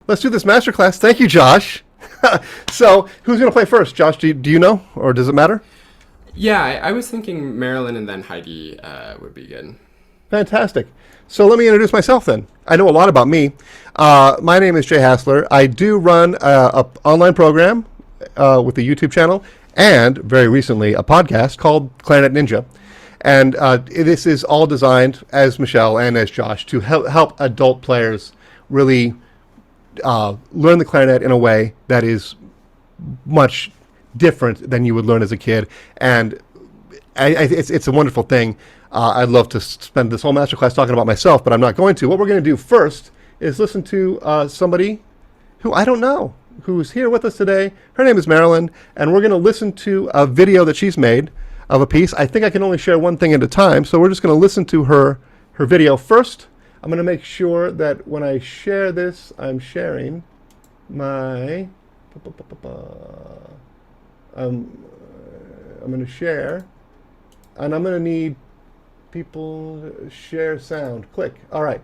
Let's do this masterclass. Thank you, Josh. So, who's going to play first? Josh, do you know, or does it matter? Yeah, I was thinking Marilyn and then Heidi would be good. Fantastic. So let me introduce myself then. I know a lot about me. My name is Jay Hassler. I do run a online program with the YouTube channel and very recently a podcast called Clarinet Ninja. And this is all designed, as Michelle and as Josh, to help adult players really learn the clarinet in a way that is much different than you would learn as a kid. And it's a wonderful thing. I'd love to spend this whole masterclass talking about myself, but I'm not going to. What we're going to do first is listen to somebody who I don't know, who's here with us today. Her name is Marilyn, and we're going to listen to a video that she's made of a piece. I think I can only share one thing at a time, so we're just going to listen to her video first. I'm going to make sure that when I share this, I'm sharing my... I'm going to share, and I'm going to need people share sound. Click. All right.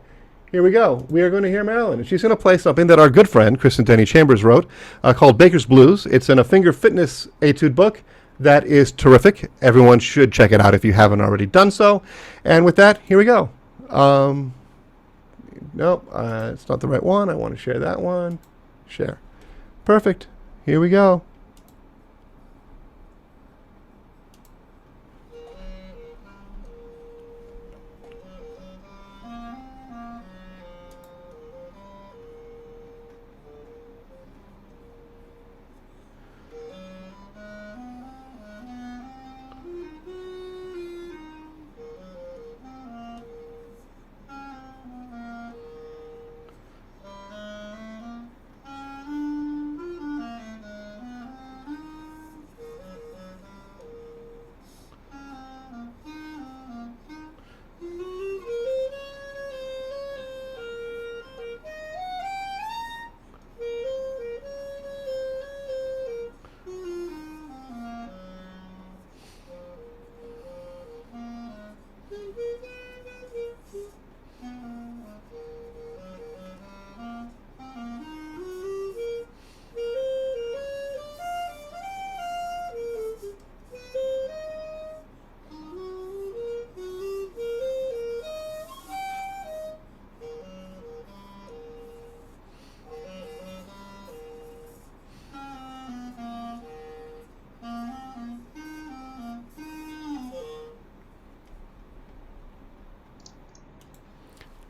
Here we go. We are going to hear Marilyn, and she's going to play something that our good friend, Kristen Denny Chambers, wrote called Baker's Blues. It's in a finger fitness etude book that is terrific. Everyone should check it out if you haven't already done so. And with that, here we go. Nope, it's not the right one. I want to share that one. Share. Perfect. Here we go.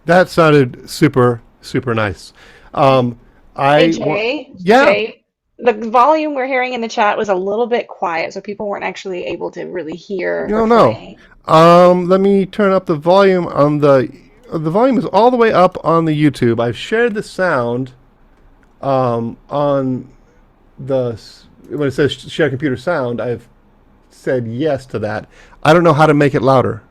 That sounded super, super nice. Um, Hey I wa- Jay, yeah, Jay, the volume we're hearing in the chat was a little bit quiet, so people weren't actually able to really hear her no, no. playing. Let me turn up the volume on the volume is all the way up on the YouTube. I've shared the sound on when it says share computer sound. I've said yes to that. I don't know how to make it louder.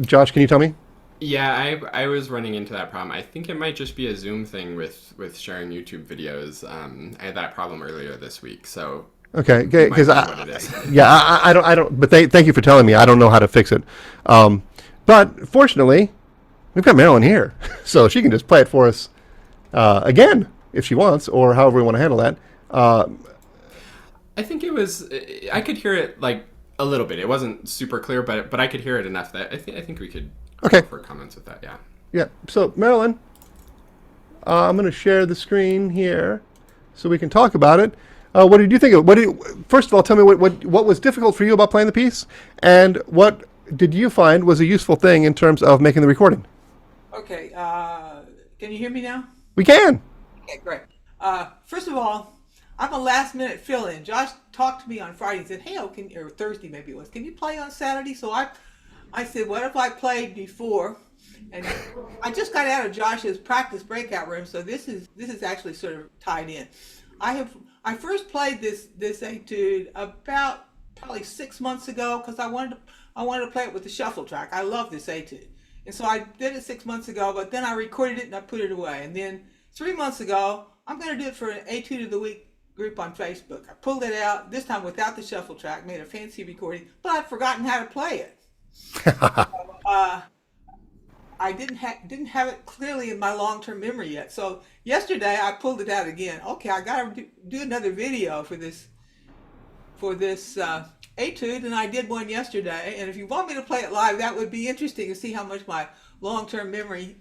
Josh, can you tell me? Yeah, I was running into that problem. I think it might just be a Zoom thing with sharing YouTube videos. I had that problem earlier this week, so Okay, might because be what it is. yeah, I don't. But thank you for telling me. I don't know how to fix it. But fortunately, we've got Marilyn here, so she can just play it for us again if she wants, or however we want to handle that. Uh, I think it was. I could hear it like a little bit. It wasn't super clear, but I could hear it enough that I think we could go okay, for comments with that. Yeah. yeah. So Marilyn, I'm going to share the screen here so we can talk about it. What did you think of? First of all, tell me what was difficult for you about playing the piece, and what did you find was a useful thing in terms of making the recording? Okay, can you hear me now? We can. Okay, great. First of all, I'm a last minute fill-in. Josh talked to me on Friday and said, "Hey, or Thursday maybe it was, can you play on Saturday?" So I said, "What if I played before?" And I just got out of Josh's practice breakout room, so this is actually sort of tied in. I first played this etude about probably 6 months ago because I wanted to play it with the shuffle track. I love this etude. And so I did it 6 months ago, but then I recorded it and I put it away. And then 3 months ago, I'm going to do it for an Etude of the Week group on Facebook. I pulled it out, this time without the shuffle track, made a fancy recording, but I'd forgotten how to play it. uh, I didn't have it clearly in my long-term memory yet. So yesterday I pulled it out again. Okay, I got to do another video for this etude, and I did one yesterday. And if you want me to play it live, that would be interesting to see how much my long-term memory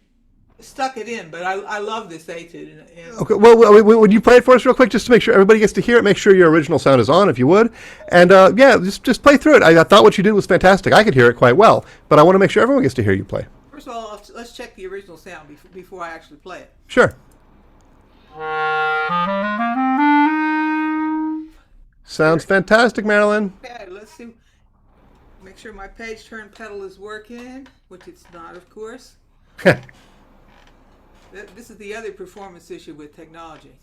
stuck it in. But I love this etude. And Okay. Well, would you play it for us real quick, just to make sure everybody gets to hear it? Make sure your original sound is on, if you would. And yeah, just play through it. I thought what you did was fantastic. I could hear it quite well, but I want to make sure everyone gets to hear you play. first of all, let's check the original sound before I actually play it. Sure. Sounds fantastic, Marilyn. Okay, let's see. Make sure my page turn pedal is working, which it's not, of course. This is the other performance issue with technology.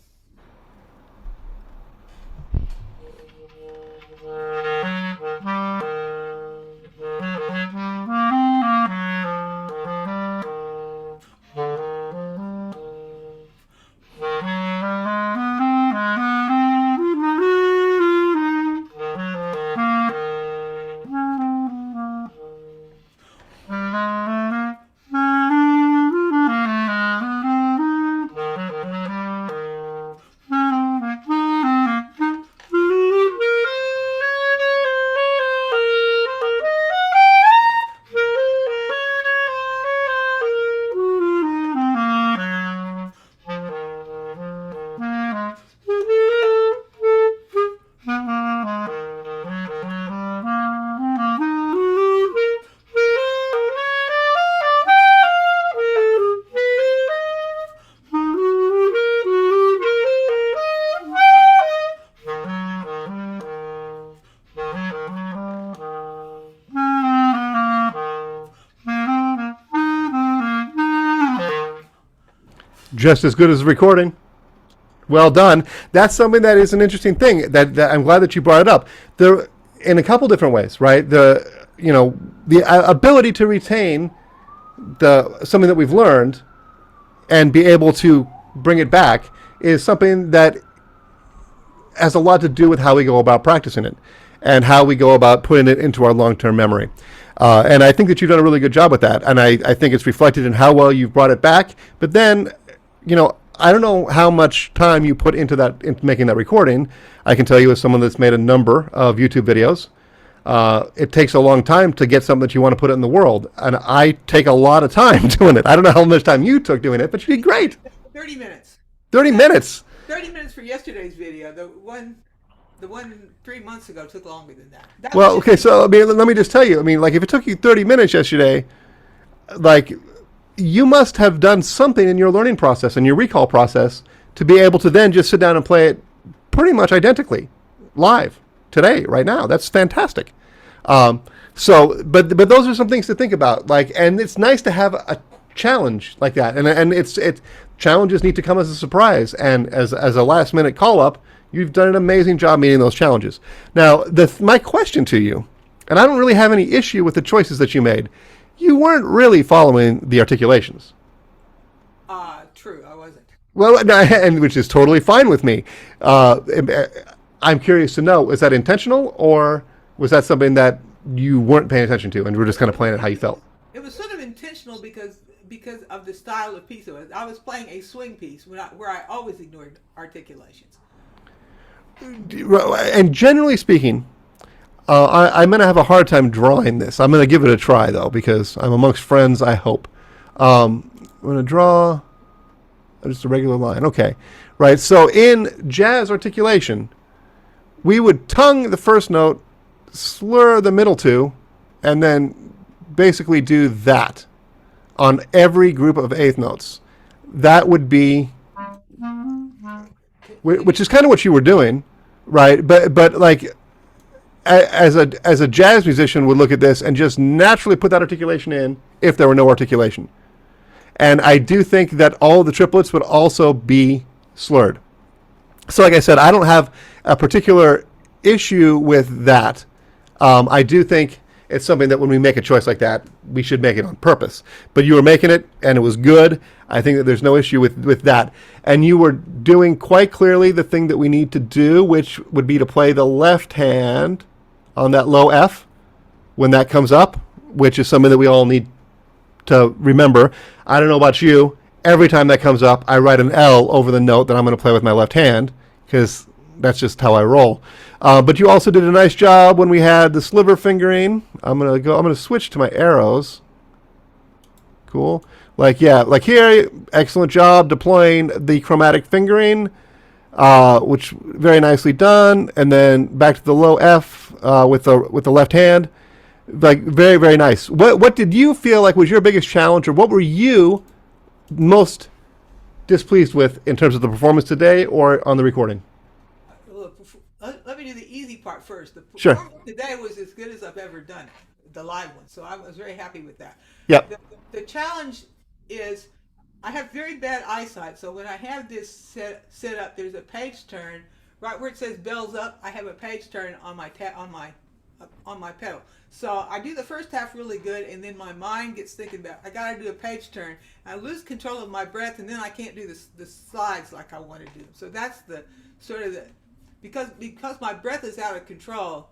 Just as good as recording. Well done. That's something that is an interesting thing that I'm glad that you brought it up. There, in a couple different ways, right? The ability to retain something that we've learned and be able to bring it back is something that has a lot to do with how we go about practicing it and how we go about putting it into our long-term memory. And I think that you've done a really good job with that. And I think it's reflected in how well you've brought it back. But then, I don't know how much time you put into making that recording. I can tell you, as someone that's made a number of YouTube videos, it takes a long time to get something that you want to put in the world. And I take a lot of time doing it. I don't know how much time you took doing it, but you did great. 30 minutes. 30 minutes. 30 minutes for yesterday's video. The one 3 months ago took longer than that. Well, okay, so let me just tell you. If it took you 30 minutes yesterday, you must have done something in your learning process and your recall process to be able to then just sit down and play it pretty much identically live today, right now. That's fantastic. But those are some things to think about. And it's nice to have a challenge like that. And challenges need to come as a surprise. And as a last minute call up, you've done an amazing job meeting those challenges. Now, my question to you, and I don't really have any issue with the choices that you made. You weren't really following the articulations. True, I wasn't. Well, and which is totally fine with me. I'm curious to know, is that intentional, or was that something that you weren't paying attention to and you were just kind of playing it how you felt? It was sort of intentional because of the style of piece. I was playing a swing piece where I always ignored articulations. And generally speaking, I'm going to have a hard time drawing this. I'm going to give it a try, though, because I'm amongst friends, I hope. I'm going to draw just a regular line. Okay. Right. So in jazz articulation, we would tongue the first note, slur the middle two, and then basically do that on every group of eighth notes. That would be, which is kind of what you were doing, right? But as a jazz musician would look at this and just naturally put that articulation in if there were no articulation. And I do think that all of the triplets would also be slurred. So like I said, I don't have a particular issue with that. I do think it's something that when we make a choice like that, we should make it on purpose. But you were making it, and it was good. I think that there's no issue with that. And you were doing quite clearly the thing that we need to do, which would be to play the left hand on that low F when that comes up, which is something that we all need to remember. I don't know about you. Every time that comes up, I write an L over the note that I'm going to play with my left hand, because that's just how I roll. But you also did a nice job when we had the sliver fingering. I'm going to switch to my arrows. Cool. Like here, excellent job deploying the chromatic fingering, which very nicely done. And then back to the low F with the left hand. Like very, very nice. What did you feel like was your biggest challenge, or what were you most displeased with in terms of the performance today or on the recording? Look, let me do the easy part first. The Sure. performance today was as good as I've ever done it, the live one. So I was very happy with that. Yep. The challenge is I have very bad eyesight. So when I have this set up, there's a page turn right where it says bells up. I have a page turn on my pedal. So I do the first half really good, and then my mind gets thinking about I got to do a page turn. I lose control of my breath, and then I can't do the slides like I want to do. So that's the sort of because my breath is out of control,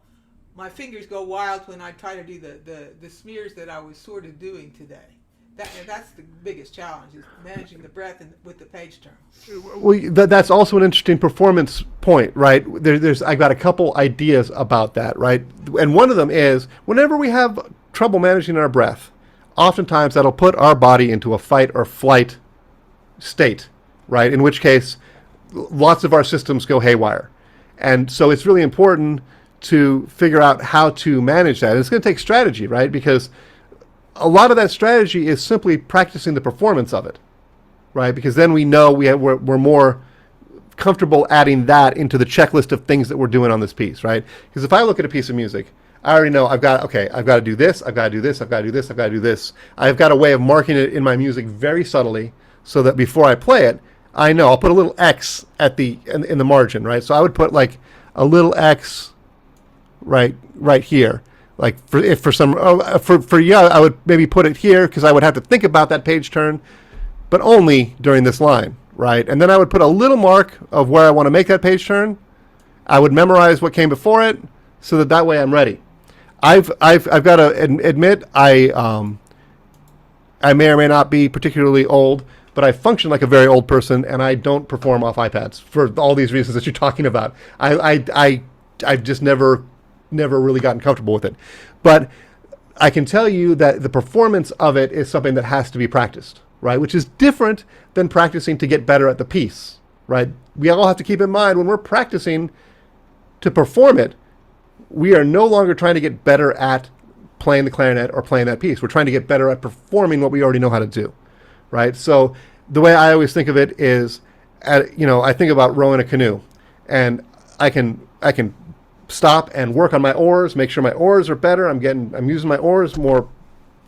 my fingers go wild when I try to do the smears that I was sort of doing today. That's the biggest challenge, is managing the breath with the page turn. Well, that's also an interesting performance point, right? I've got a couple ideas about that, right? And one of them is whenever we have trouble managing our breath, oftentimes that'll put our body into a fight or flight state, right? In which case, lots of our systems go haywire. And so it's really important to figure out how to manage that. And it's going to take strategy, right? Because a lot of that strategy is simply practicing the performance of it, right? Because then we know we're more comfortable adding that into the checklist of things that we're doing on this piece, right? Because if I look at a piece of music, I already know I've got to do this, I've got to do this, I've got to do this, I've got to do this. I've got a way of marking it in my music very subtly so that before I play it, I know I'll put a little X at in the margin, right? So I would put like a little X right here. Like for you, I would maybe put it here because I would have to think about that page turn, but only during this line, right? And then I would put a little mark of where I want to make that page turn. I would memorize what came before it so that way I'm ready. I've got to admit I may or may not be particularly old, but I function like a very old person, and I don't perform off iPads for all these reasons that you're talking about. I've just never really gotten comfortable with it. But I can tell you that the performance of it is something that has to be practiced, right? Which is different than practicing to get better at the piece, right? We all have to keep in mind when we're practicing to perform it, we are no longer trying to get better at playing the clarinet or playing that piece. We're trying to get better at performing what we already know how to do, right? So the way I always think of it is, I think about rowing a canoe, and I can stop and work on my oars, make sure my oars are better. I'm using my oars more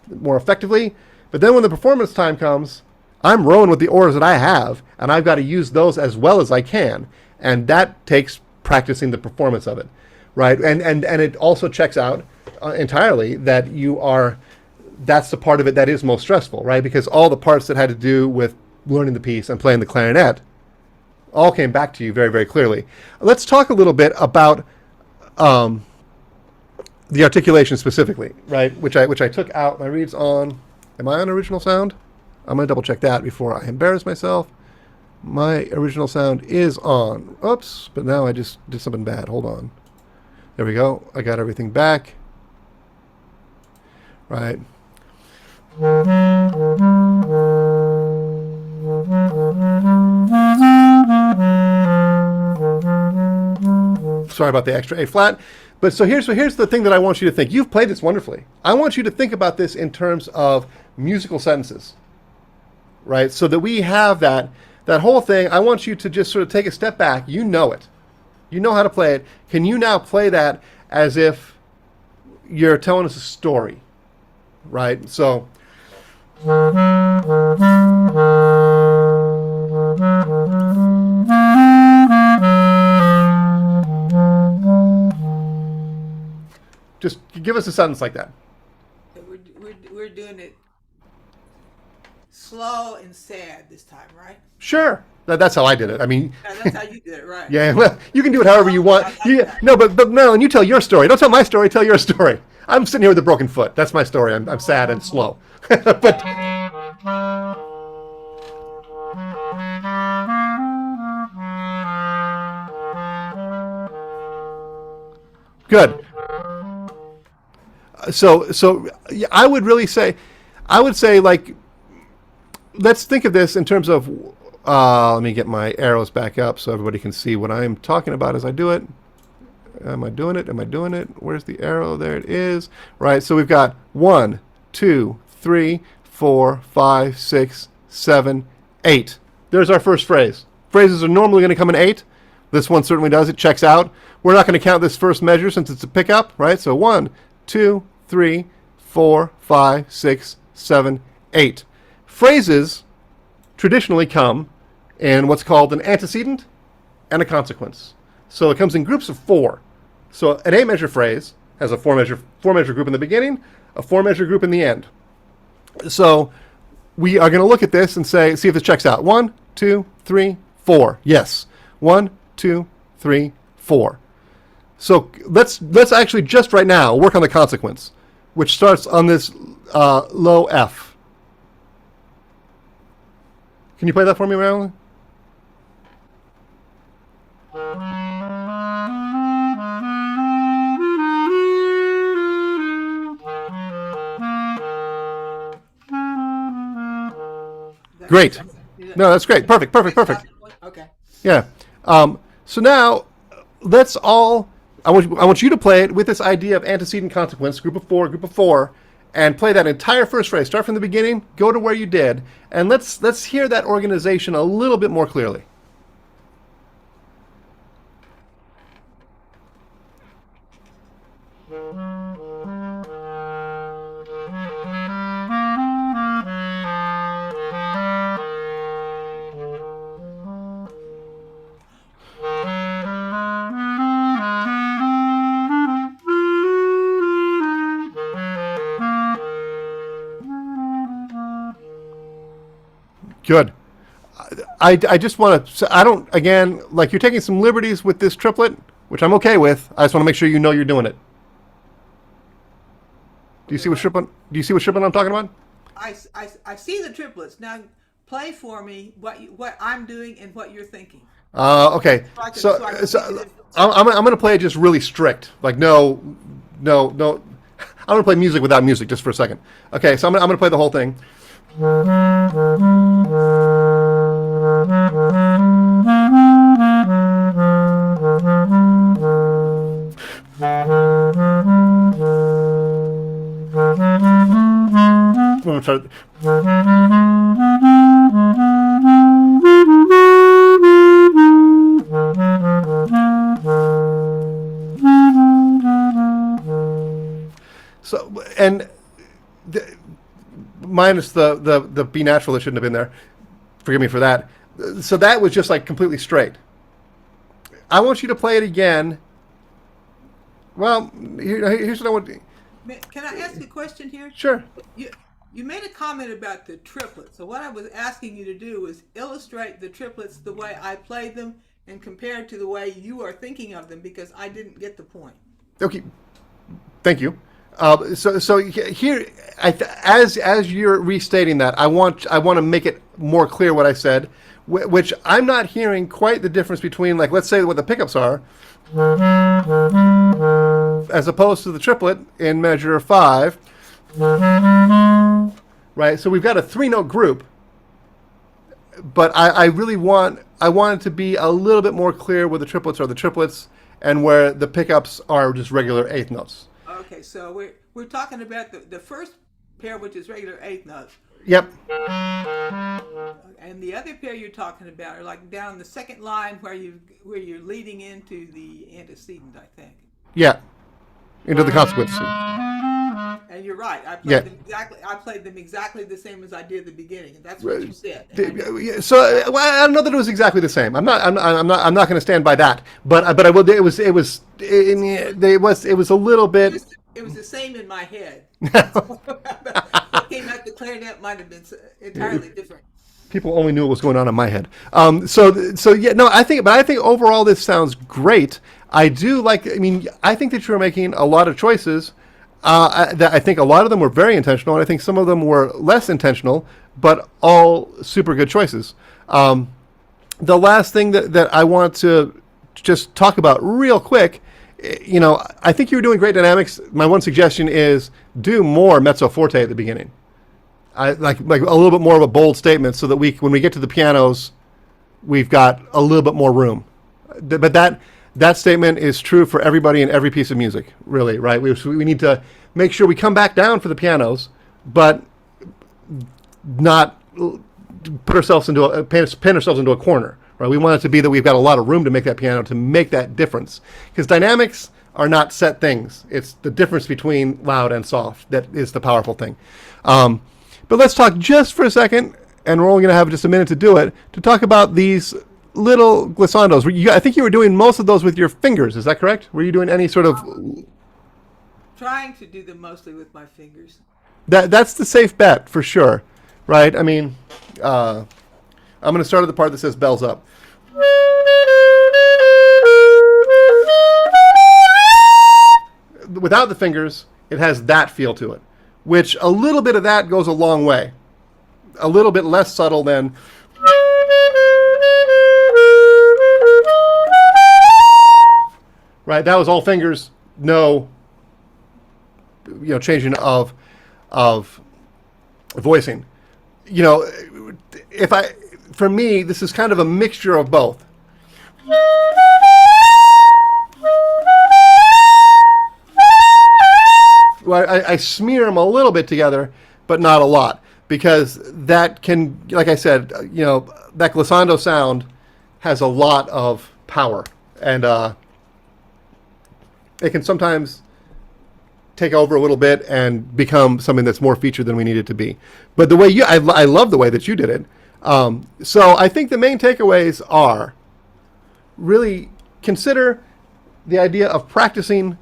effectively. But then when the performance time comes, I'm rowing with the oars that I have, and I've got to use those as well as I can. And that takes practicing the performance of it, right? And it also checks out entirely that that's the part of it that is most stressful, right? Because all the parts that had to do with learning the piece and playing the clarinet all came back to you very, very clearly. Let's talk a little bit about the articulation specifically, right? Which I took out. My read's on. Am I on original sound? I'm going to double check that before I embarrass myself. My original sound is on. Oops, but now I just did something bad. Hold on. There we go. I got everything back. Right. Sorry about the extra A flat. But so here's the thing that I want you to think. You've played this wonderfully. I want you to think about this in terms of musical sentences, right? So that we have that whole thing. I want you to just sort of take a step back. You know it. You know how to play it. Can you now play that as if you're telling us a story, right? So. Just give us a sentence like that. We're doing it slow and sad this time, right? Sure. That's how I did it. I mean, that's how you did it, right? Yeah, well, you can do it however you want. But Marilyn, you tell your story. Don't tell my story, tell your story. I'm sitting here with a broken foot. That's my story. I'm sad and slow. But good. So yeah, I would say like, let's think of this in terms of, let me get my arrows back up so everybody can see what I'm talking about as I do it. Am I doing it? Am I doing it? Where's the arrow? There it is. Right, so we've got 1, 2, 3, 4, 5, 6, 7, 8. There's our first phrase. Phrases are normally going to come in 8. This one certainly does. It checks out. We're not going to count this first measure since it's a pickup, right? So 1, 2, 3, 4, 5, 6, 7, 8. Phrases traditionally come in what's called an antecedent and a consequence. So it comes in groups of 4. So an 8-measure phrase has a 4-measure group in the beginning, a 4-measure group in the end. So we are going to look at this and see if this checks out. 1, 2, 3, 4. Yes. 1, 2, 3, 4. So let's actually just right now work on the consequence, which starts on this low F. Can you play that for me, Marilyn? Great. No, that's great. Perfect. Okay. Yeah. So now I want you to play it with this idea of antecedent consequence, group of 4, and play that entire first phrase. Start from the beginning, go to where you did, and let's hear that organization a little bit more clearly. Good. I just want to, again, like you're taking some liberties with this triplet, which I'm okay with. I just want to make sure you know you're doing it. Do you see what triplet I'm talking about? I see the triplets. Now play for me what I'm doing and what you're thinking. Okay. So I'm going to play it just really strict. Like no. I'm going to play music without music just for a second. Okay, so I'm going to play the whole thing. So, and minus the B natural that shouldn't have been there. Forgive me for that. So that was just like completely straight. I want you to play it again. Well, here's what I want. Can I ask a question here? Sure. You made a comment about the triplets. So what I was asking you to do was illustrate the triplets the way I played them and compare it to the way you are thinking of them, because I didn't get the point. Okay. Thank you. So here, as you're restating that, I want to make it more clear what I said, which I'm not hearing quite the difference between, like, let's say what the pickups are, as opposed to the triplet in measure 5, right? So we've got a 3-note group, but I really want it to be a little bit more clear where the triplets are the triplets and where the pickups are just regular 8th notes. Okay, so we're talking about the first pair, which is regular 8th notes. Yep. And the other pair you're talking about are like down the second line where you're leading into the antecedent, I think. Yeah. Into the consequence. And you're right. I played them exactly the same as I did at the beginning, and that's what you said. So I don't know that it was exactly the same. I'm not going to stand by that. But I will. It was a little bit. It was the same in my head. What came out the clarinet might have been entirely different. People only knew what was going on in my head. So yeah, no, I think overall this sounds great. I do like. I mean, I think that you're making a lot of choices. I think a lot of them were very intentional, and I think some of them were less intentional, but all super good choices. The last thing that I want to just talk about real quick, I think you were doing great dynamics. My one suggestion is do more mezzo forte at the beginning. I like a little bit more of a bold statement so that when we get to the pianos, we've got a little bit more room. But that statement is true for everybody in every piece of music, really, right? We need to make sure we come back down for the pianos, but not paint ourselves into a corner, right? We want it to be that we've got a lot of room to make that piano, to make that difference. Because dynamics are not set things. It's the difference between loud and soft that is the powerful thing. But let's talk just for a second, and we're only going to have just a minute to do it, to talk about these little glissandos. I think you were doing most of those with your fingers. Is that correct? Were you doing any sort of... Trying to do them mostly with my fingers. That's the safe bet, for sure. Right? I mean, I'm going to start at the part that says bells up. Without the fingers, it has that feel to it, which a little bit of that goes a long way. A little bit less subtle than... Right? That was all fingers, no changing of voicing. For me, this is kind of a mixture of both. Well, I smear them a little bit together, but not a lot, because that can, like I said, that glissando sound has a lot of power, and it can sometimes take over a little bit and become something that's more featured than we need it to be. But the way I love the way that you did it. So I think the main takeaways are really consider the idea of practicing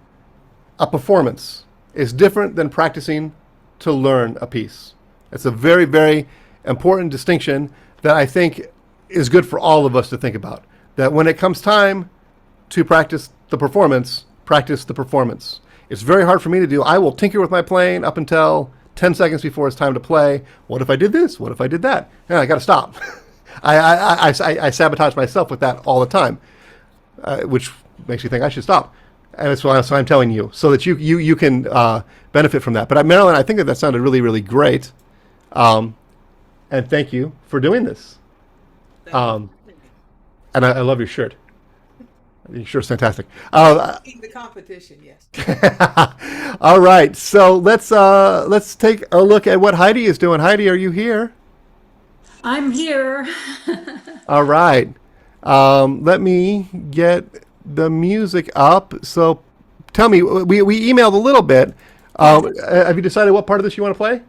a performance is different than practicing to learn a piece. It's a very, very important distinction that I think is good for all of us to think about. That when it comes time to practice the performance, practice the performance. It's very hard for me to do. I will tinker with my playing up until 10 seconds before it's time to play. What if I did this? What if I did that? Yeah, I got to stop. I sabotage myself with that all the time, which makes you think I should stop. And that's why I'm telling you, so that you can benefit from that. But Marilyn, I think that sounded really, really great. And thank you for doing this. And I love your shirt. Your shirt's fantastic. The competition, yes. All right, so let's take a look at what Heidi is doing. Heidi, are you here? I'm here. All right. Let me get the music up. So tell me, we emailed a little bit. Have you decided what part of this you want to play?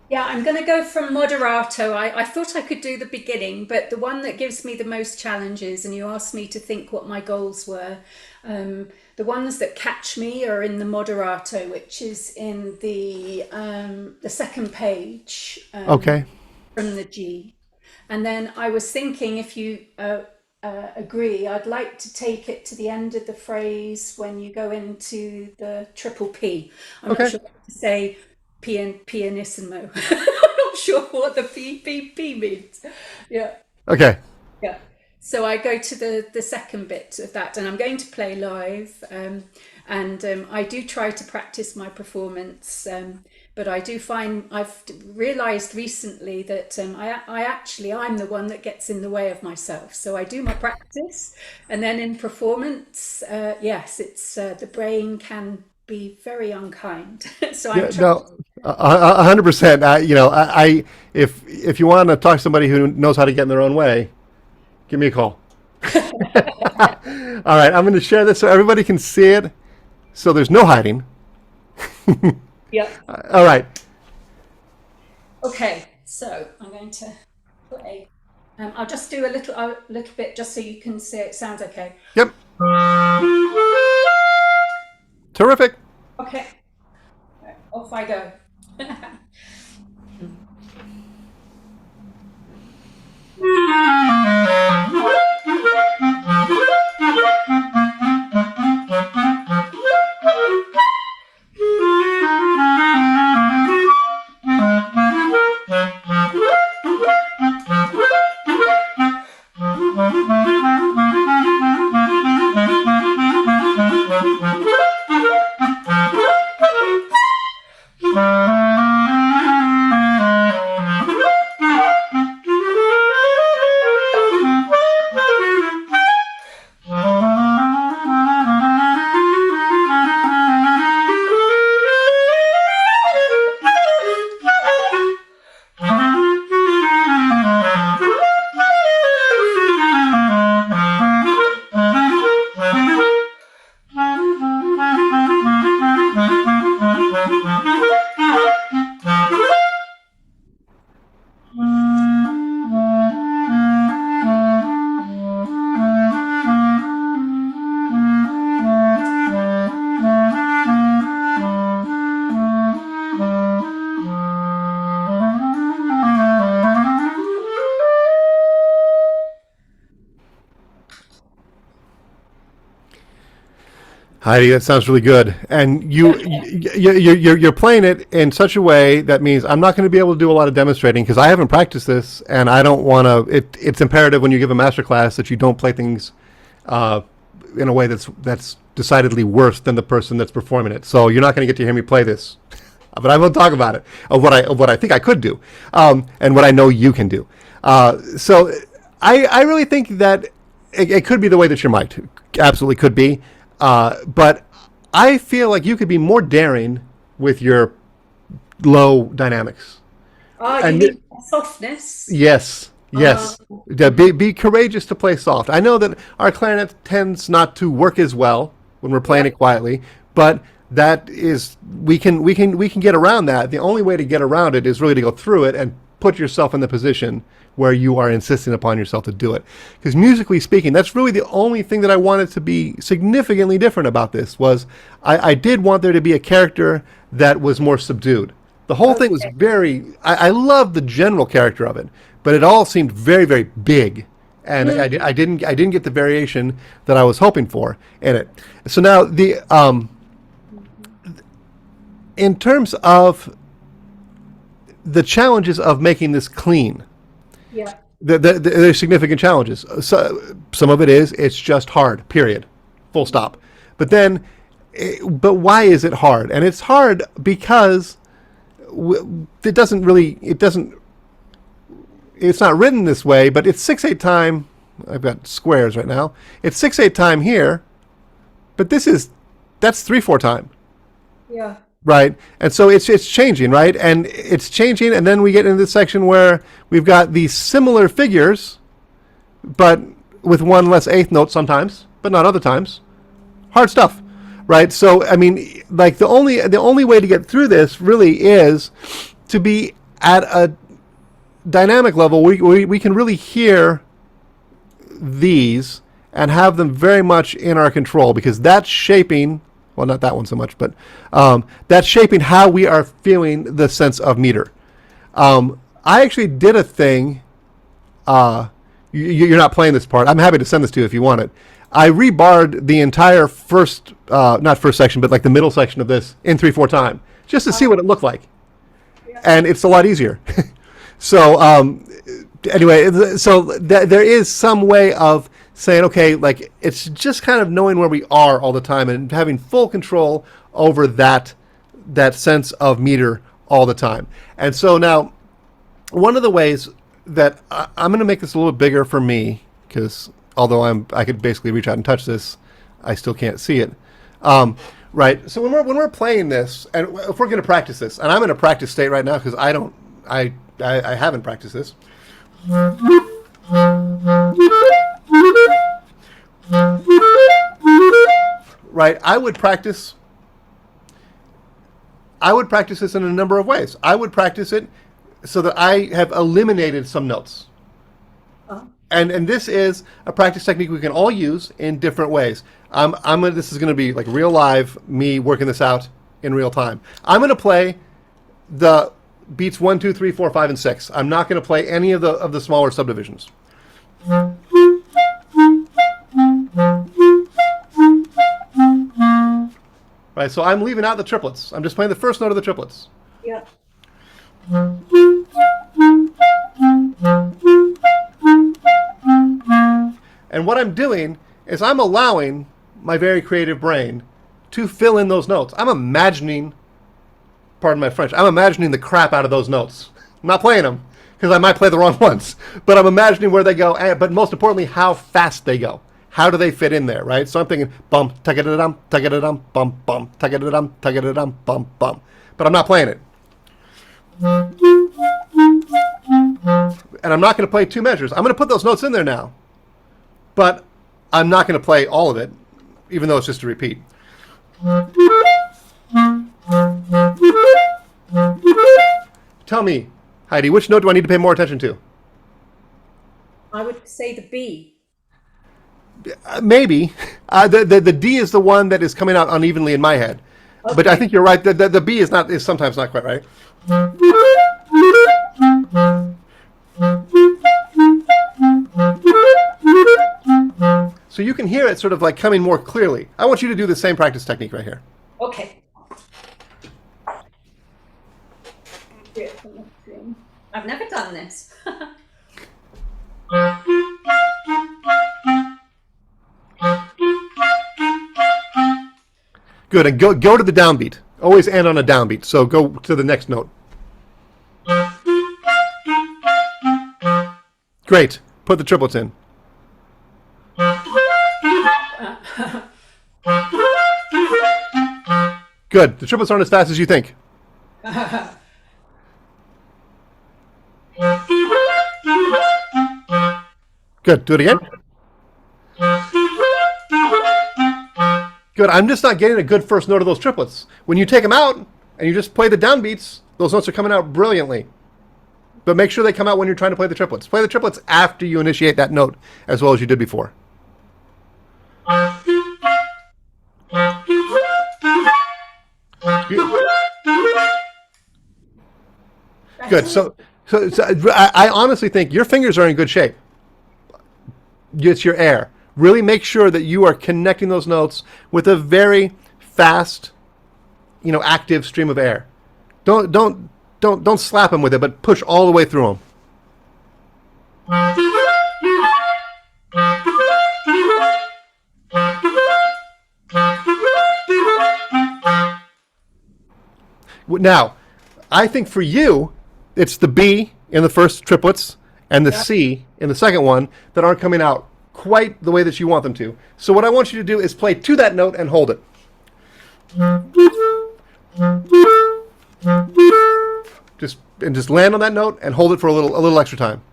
Yeah, I'm going to go from moderato. I thought I could do the beginning, but the one that gives me the most challenges, and you asked me to think what my goals were, the ones that catch me are in the moderato, which is in the second page. Okay. From the G. And then I was thinking, if you agree, I'd like to take it to the end of the phrase when you go into the triple P. I'm not sure what to say. Pianissimo. I'm not sure what the P means. Yeah. Okay. Yeah. So I go to the second bit of that, and I'm going to play live. And I do try to practice my performance, but I do find I've realised recently that I'm the one that gets in the way of myself. So I do my practice, and then in performance, yes, it's the brain can be very unkind. So I'm trying. 100%. If you want to talk to somebody who knows how to get in their own way, give me a call. All right, I'm going to share this so everybody can see it, so there's no hiding. Yep. All right. Okay, so I'm going to play. I'll just do a little bit just so you can see it sounds okay. Yep. Terrific. Okay. Right, off I go. Heidi, that sounds really good. And you're playing it in such a way that means I'm not going to be able to do a lot of demonstrating because I haven't practiced this, and I don't want to. It's imperative when you give a master class that you don't play things in a way that's decidedly worse than the person that's performing it. So you're not going to get to hear me play this, but I will talk about it of what I think I could do, and what I know you can do. So I really think that it could be the way that you're mic'd. Absolutely could be. But I feel like you could be more daring with your low dynamics. Oh, you And mean softness? yes, yes. Yeah, be courageous to play soft. I know that our clarinet tends not to work as well when we're playing it quietly, but that is we can get around that. The only way to get around it is really to go through it and put yourself in the position where you are insisting upon yourself to do it. Because musically speaking, that's really the only thing that I wanted to be significantly different about this was I did want there to be a character that was more subdued. The whole thing was I loved the general character of it, but it all seemed very, very big. And I didn't get the variation that I was hoping for in it. So now in terms of the challenges of making this clean, Yeah. there's significant challenges. So, some of it's just hard, period, full stop. But then, but why is it hard? And it's hard because it's not written this way, but it's 6/8 time. I've got squares right now. It's 6/8 time here, but that's 3/4 time. Yeah. Right, and so it's changing, right, and it's changing, and then we get into this section where we've got these similar figures, but with one less eighth note sometimes, but not other times. Hard stuff, right? So I mean, like the only way to get through this really is to be at a dynamic level. We can really hear these and have them very much in our control because that's shaping. Well, not that one so much, but that's shaping how we are feeling the sense of meter. I actually did a thing. You're not playing this part. I'm happy to send this to you if you want it. I rebarred the entire not first section, but like the middle section of this in 3/4 time, just to see what it looked like. And it's a lot easier. So anyway, so there is some way of saying, okay, like it's just kind of knowing where we are all the time and having full control over that sense of meter all the time. And so now, one of the ways that I'm going to make this a little bigger for me, because although I could basically reach out and touch this, I still can't see it. Right. So when we're playing this, and if we're going to practice this, and I'm in a practice state right now because I haven't practiced this. Right, I would practice this in a number of ways. I would practice it so that I have eliminated some notes. And this is a practice technique we can all use in different ways. This is going to be like real live, me working this out in real time. I'm going to play the beats 1, 2, 3, 4, 5, and 6. I'm not going to play any of the smaller subdivisions. Right, so I'm leaving out the triplets. I'm just playing the first note of the triplets. Yeah. And what I'm doing is I'm allowing my very creative brain to fill in those notes. I'm imagining, pardon my French, I'm imagining the crap out of those notes. I'm not playing them because I might play the wrong ones, but I'm imagining where they go, but most importantly, how fast they go. How do they fit in there, right? So I'm thinking, bum, tugga-da-dum, tugga-da-dum, bum, bum, tugga-da-dum, tugga-da-dum, bum, bum. But I'm not playing it. And I'm not going to play two measures. I'm going to put those notes in there now. But I'm not going to play all of it, even though it's just a repeat. Tell me, Heidi, which note do I need to pay more attention to? I would say the B. Maybe. The D is the one that is coming out unevenly in my head. Okay. But I think you're right. The B is sometimes not quite right. so you can hear it sort of like coming more clearly. I want you to do the same practice technique right here. Okay. I've never done this. Good, and go to the downbeat. Always end on a downbeat, so go to the next note. Great. Put the triplets in. Good. The triplets aren't as fast as you think. Good. Do it again. Good. I'm just not getting a good first note of those triplets. When you take them out and you just play the downbeats, those notes are coming out brilliantly. But make sure they come out when you're trying to play the triplets. Play the triplets after you initiate that note as well as you did before. Good. So I honestly think your fingers are in good shape. It's your air. Really make sure that you are connecting those notes with a very fast, active stream of air. Don't slap them with it, but push all the way through them. Now, I think for you, it's the B in the first triplets and the C in the second one that aren't coming out quite the way that you want them to. So what I want you to do is play to that note and hold it. Just land on that note and hold it for a little extra time.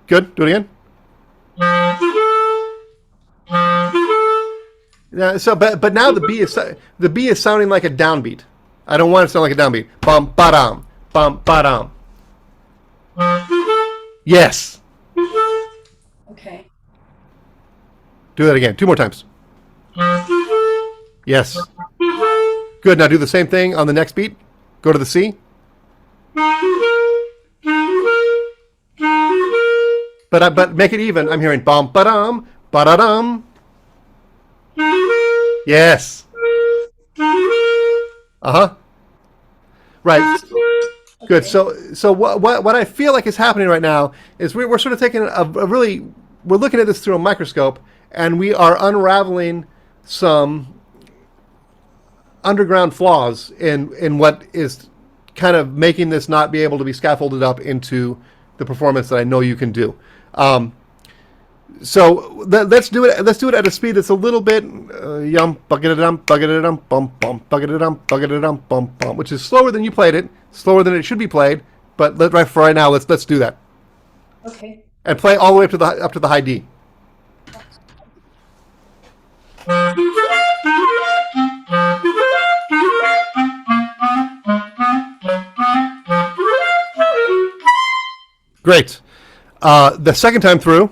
Good. Do it again. But now the B is sounding like a downbeat. I don't want it to sound like a downbeat. Bum ba-dum, bum ba-dum. Yes. Okay. Do that again. 2 more times. Yes. Good. Now do the same thing on the next beat. Go to the C. But make it even. I'm hearing bum ba-dum, ba-da-dum. Yes. Uh-huh. Right. Good. So what I feel like is happening right now is we're sort of taking we're looking at this through a microscope, and we are unraveling some underground flaws in what is kind of making this not be able to be scaffolded up into the performance that I know you can do. So let's do it. Let's do it at a speed that's a little bit yum bum bum, which is slower than you played it, slower than it should be played. But for right now, let's do that. Okay. And play all the way up to the high D. Great. The second time through.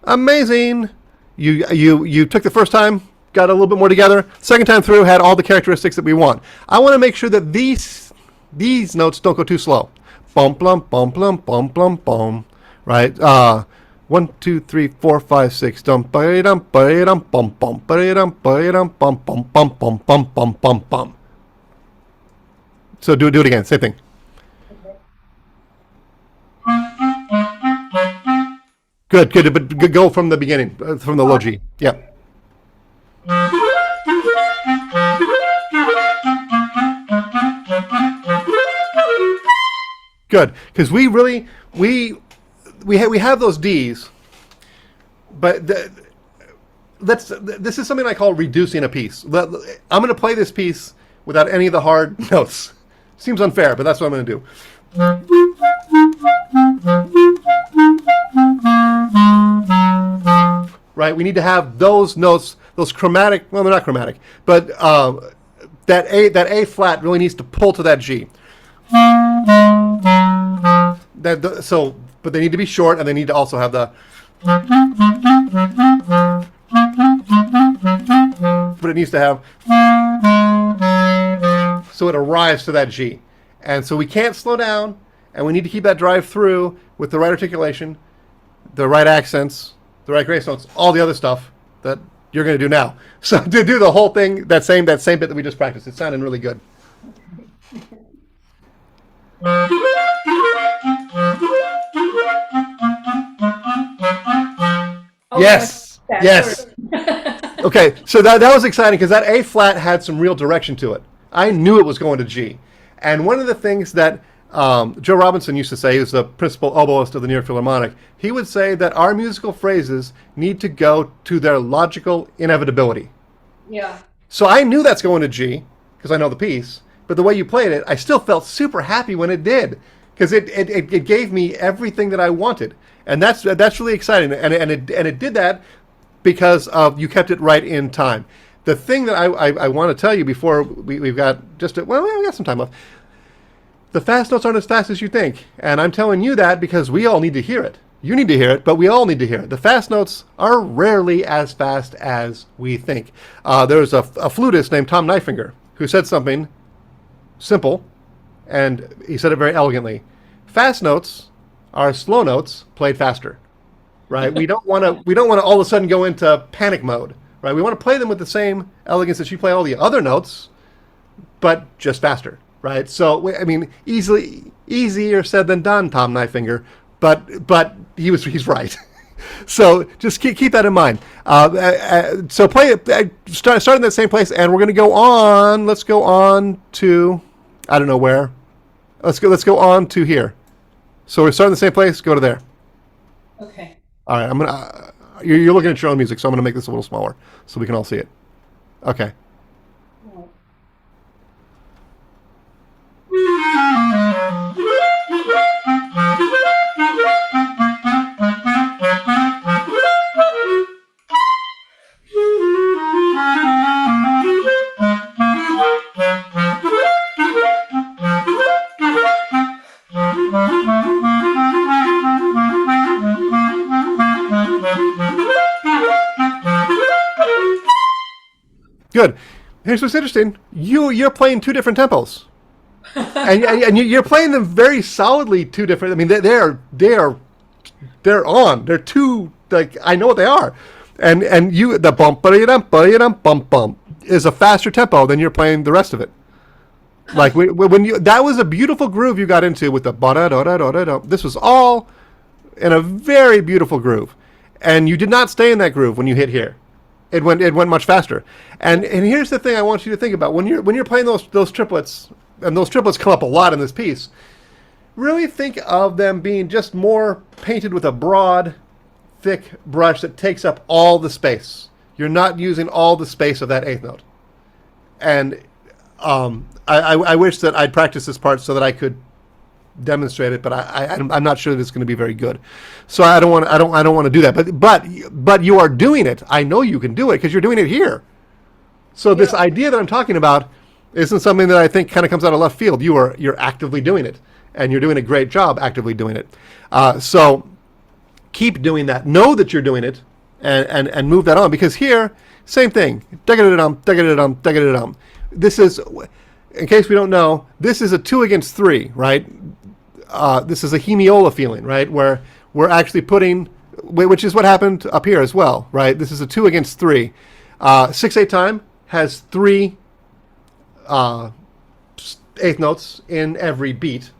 Amazing. You took the first time, got a little bit more together. Second time through, had all the characteristics that we want. I want to make sure that these notes don't go too slow. Bum blum bum blum bum blum bum. Right. 1, 2, 3, 4, 5, 6. Dum ba dum bum bum ba dum bum bum bum bum bum bum bum. So do it again. Same thing. Good, but go from the beginning, from the low G. Yeah. Good, because we have those Ds, but this is something I call reducing a piece. I'm going to play this piece without any of the hard notes. Seems unfair, but that's what I'm going to do. Right, we need to have those notes, those chromatic. Well, they're not chromatic, but that A flat really needs to pull to that G. But they need to be short, and they need to also have the. But it needs to have. So it arrives to that G, And so we can't slow down, and we need to keep that drive through with the right articulation, the right accents, the right grace notes, all the other stuff that you're going to do now. So to do the whole thing, that same bit that we just practiced, it sounded really good. Oh, Yes. yeah, Yes. sorry. Okay, so that was exciting because that A flat had some real direction to it. I knew it was going to G. And one of the things that Joe Robinson used to say, who's the principal oboist of the New York Philharmonic, he would say that our musical phrases need to go to their logical inevitability. Yeah. So I knew that's going to G because I know the piece, but the way you played it, I still felt super happy when it did because it gave me everything that I wanted. And that's really exciting. And it did that because you kept it right in time. The thing that I want to tell you before we've got we got some time left. The fast notes aren't as fast as you think. And I'm telling you that because we all need to hear it. You need to hear it, but we all need to hear it. The fast notes are rarely as fast as we think. There was a flutist named Tom Neifinger who said something simple, and he said it very elegantly. Fast notes are slow notes played faster. Right? We don't want to all of a sudden go into panic mode. Right? We want to play them with the same elegance that you play all the other notes, but just faster. Right? So I mean, easier said than done, Tom Neifinger. But he's right. So just keep that in mind. So play it. Start in that same place, and we're going to go on. Let's go on to I don't know where. Let's go on to here. So we're starting in the same place. Go to there. Okay. All right. I'm gonna. You're looking at your own music, so I'm gonna make this a little smaller so we can all see it. Okay. Good. Here's what's interesting. You're playing two different tempos, and you're playing them very solidly. Two different. I mean, they're on. They're two. Like I know what they are, and you the bump bump bump is a faster tempo than you're playing the rest of it. Like that was a beautiful groove you got into with the ba da da da da da. This was all in a very beautiful groove, and you did not stay in that groove when you hit here. It went much faster. And here's the thing I want you to think about when you're playing those triplets, and those triplets come up a lot in this piece. Really think of them being just more painted with a broad, thick brush that takes up all the space. You're not using all the space of that eighth note. And I wish that I'd practiced this part so that I could demonstrate it, but I'm not sure that it's going to be very good. So I don't want to do that. But you are doing it. I know you can do it because you're doing it here. So this idea that I'm talking about isn't something that I think kind of comes out of left field. You're actively doing it, and you're doing a great job actively doing it. So keep doing that. Know that you're doing it, and move that on, because here, same thing. This is, in case we don't know, this is a 2 against 3, right? This is a hemiola feeling, right? Where we're actually putting, which is what happened up here as well, right? This is a 2 against 3. 6/8 time has 3 eighth notes in every beat.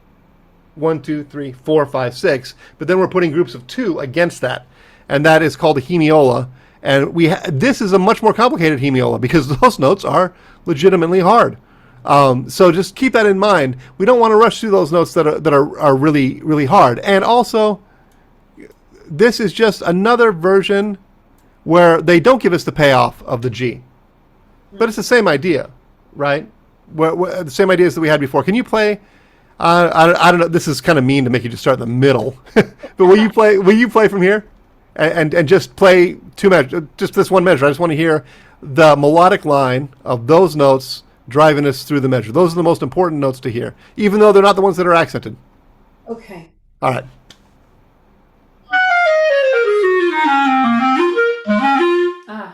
1, 2, 3, 4, 5, 6. But then we're putting groups of 2 against that, and that is called a hemiola. And this is a much more complicated hemiola because those notes are legitimately hard. So just keep that in mind. We don't want to rush through those notes that are really, really hard. And also, this is just another version where they don't give us the payoff of the G. But it's the same idea, right? The same ideas that we had before. Can you play? I don't know. This is kind of mean to make you just start in the middle. But will you play from here? And just play 2 measures, just this one measure. I just want to hear the melodic line of those notes driving us through the measure. Those are the most important notes to hear, even though they're not the ones that are accented. Okay. All right.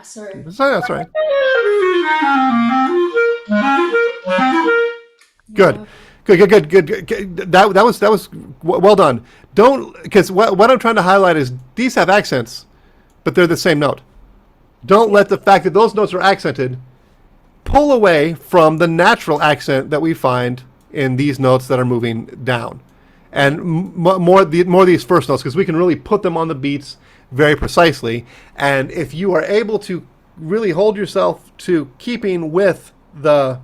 Sorry. That's all right. Good. Good. That was well done. Don't, because what I'm trying to highlight is these have accents, but they're the same note. Don't let the fact that those notes are accented pull away from the natural accent that we find in these notes that are moving down, and more these first notes, because we can really put them on the beats very precisely. And if you are able to really hold yourself to keeping with the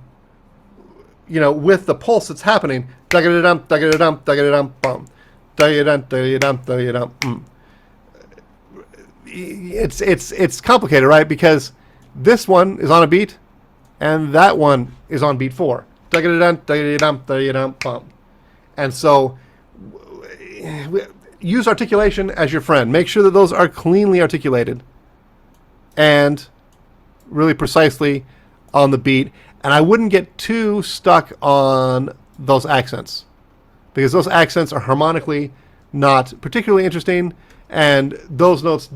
with the pulse that's happening, it's complicated, right? Because this one is on a beat, and that one is on beat 4. And so use articulation as your friend. Make sure that those are cleanly articulated and really precisely on the beat. And I wouldn't get too stuck on those accents, because those accents are harmonically not particularly interesting. And those notes,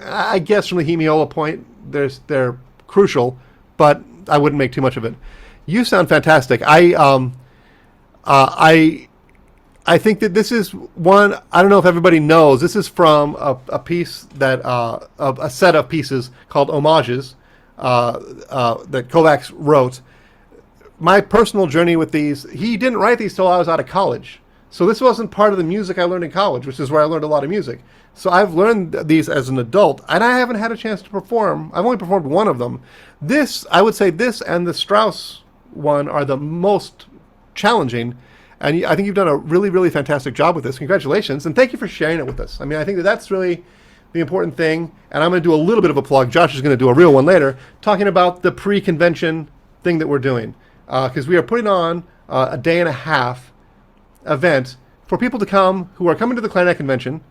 I guess from the hemiola point, they're crucial, but I wouldn't make too much of it. You sound fantastic. I think that this is one, I don't know if everybody knows, this is from a piece that, a set of pieces called Homages that Kovacs wrote. My personal journey with these, he didn't write these till I was out of college. So this wasn't part of the music I learned in college, which is where I learned a lot of music. So I've learned these as an adult, and I haven't had a chance to perform. I've only performed one of them. This, I would say this and the Strauss one are the most challenging. And I think you've done a really, really fantastic job with this. Congratulations. And thank you for sharing it with us. I mean, I think that that's really the important thing. And I'm going to do a little bit of a plug. Josh is going to do a real one later, talking about the pre-convention thing that we're doing. Because we are putting on a day and a half event for people to come who are coming to the Clarinet Convention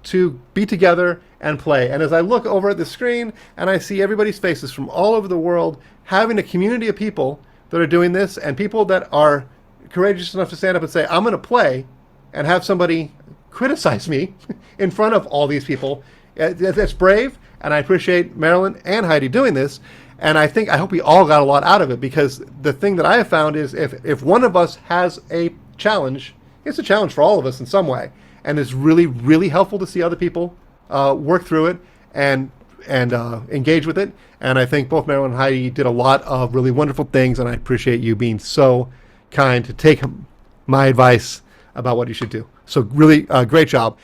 to be together and play. And as I look over at the screen and I see everybody's faces from all over the world, having a community of people that are doing this, and people that are courageous enough to stand up and say, I'm going to play, and have somebody criticize me in front of all these people, that's brave. And I appreciate Marilyn and Heidi doing this. And I hope we all got a lot out of it, because the thing that I have found is if one of us has a challenge, it's a challenge for all of us in some way. And it's really, really helpful to see other people work through it and engage with it. And I think both Marilyn and Heidi did a lot of really wonderful things, and I appreciate you being so kind to take my advice about what you should do. So really great job.